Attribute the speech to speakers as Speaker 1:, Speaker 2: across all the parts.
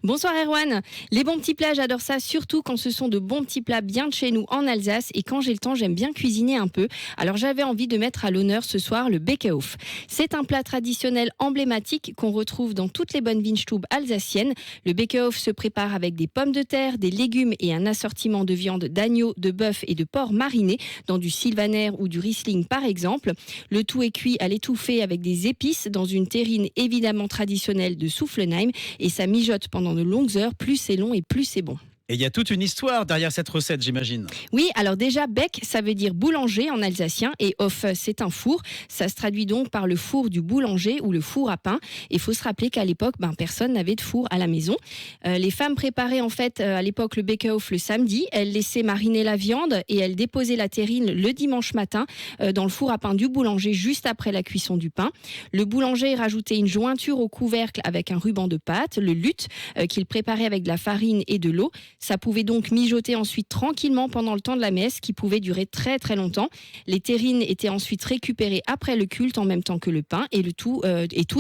Speaker 1: Bonsoir Erwan. Les bons petits plats, j'adore ça, surtout quand ce sont de bons petits plats bien de chez nous en Alsace. Et quand j'ai le temps, j'aime bien cuisiner un peu. Alors j'avais envie de mettre à l'honneur ce soir le Bäckehof. C'est un plat traditionnel emblématique qu'on retrouve dans toutes les bonnes Weinstube alsaciennes. Le Bäckehof se prépare avec des pommes de terre, des légumes et un assortiment de viande d'agneau, de bœuf et de porc marinés dans du sylvaner ou du riesling par exemple. Le tout est cuit à l'étouffée avec des épices dans une terrine évidemment traditionnelle de Soufflenheim et ça mijote pendant de longues heures. Plus c'est long et plus c'est bon.
Speaker 2: Et il y a toute une histoire derrière cette recette, j'imagine.
Speaker 1: Oui, alors déjà, Beck, ça veut dire boulanger en alsacien et Hof, c'est un four. Ça se traduit donc par le four du boulanger ou le four à pain. Il faut se rappeler qu'à l'époque, personne n'avait de four à la maison. Les femmes préparaient en fait à l'époque le Bäckehof le samedi. Elles laissaient mariner la viande et elles déposaient la terrine le dimanche matin dans le four à pain du boulanger juste après la cuisson du pain. Le boulanger rajoutait une jointure au couvercle avec un ruban de pâte, le luth, qu'il préparait avec de la farine et de l'eau. Ça pouvait donc mijoter ensuite tranquillement pendant le temps de la messe qui pouvait durer très très longtemps. Les terrines étaient ensuite récupérées après le culte en même temps que le pain et tout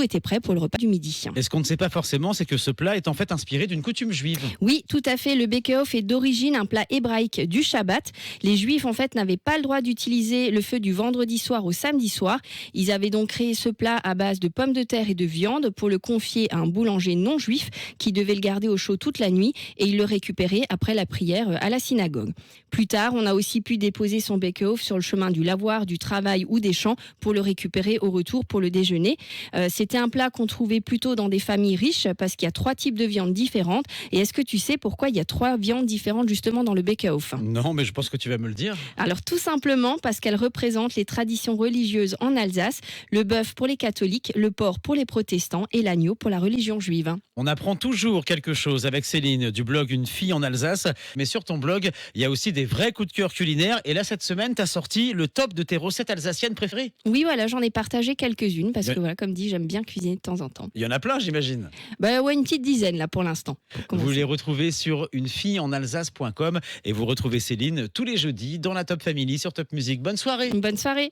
Speaker 1: était prêt pour le repas du midi.
Speaker 2: Et ce qu'on ne sait pas forcément, c'est que ce plat est en fait inspiré d'une coutume juive.
Speaker 1: Oui, tout à fait. Le Bäckehof est d'origine un plat hébraïque du Shabbat. Les Juifs en fait n'avaient pas le droit d'utiliser le feu du vendredi soir au samedi soir. Ils avaient donc créé ce plat à base de pommes de terre et de viande pour le confier à un boulanger non juif qui devait le garder au chaud toute la nuit et il le récupérait après la prière à la synagogue. Plus tard, on a aussi pu déposer son Bäckehof sur le chemin du lavoir, du travail ou des champs pour le récupérer au retour pour le déjeuner. C'était un plat qu'on trouvait plutôt dans des familles riches parce qu'il y a 3 types de viandes différentes. Et est-ce que tu sais pourquoi il y a 3 viandes différentes justement dans le Bäckehof ?
Speaker 2: Non, mais je pense que tu vas me le dire.
Speaker 1: Alors tout simplement parce qu'elles représentent les traditions religieuses en Alsace, le bœuf pour les catholiques, le porc pour les protestants et l'agneau pour la religion juive.
Speaker 2: On apprend toujours quelque chose avec Céline du blog Une fille en Alsace. Mais sur ton blog, il y a aussi des vrais coups de cœur culinaires. Et là, cette semaine, tu as sorti le top de tes recettes alsaciennes préférées.
Speaker 1: Oui, voilà, j'en ai partagé quelques-unes parce que, voilà, comme dit, j'aime bien cuisiner de temps en temps.
Speaker 2: Il y en a plein, j'imagine.
Speaker 1: Ouais, une petite dizaine là pour l'instant.
Speaker 2: Vous les retrouvez sur unefilleenalsace.com et vous retrouvez Céline tous les jeudis dans la Top Family sur Top Music. Bonne soirée.
Speaker 1: Bonne soirée.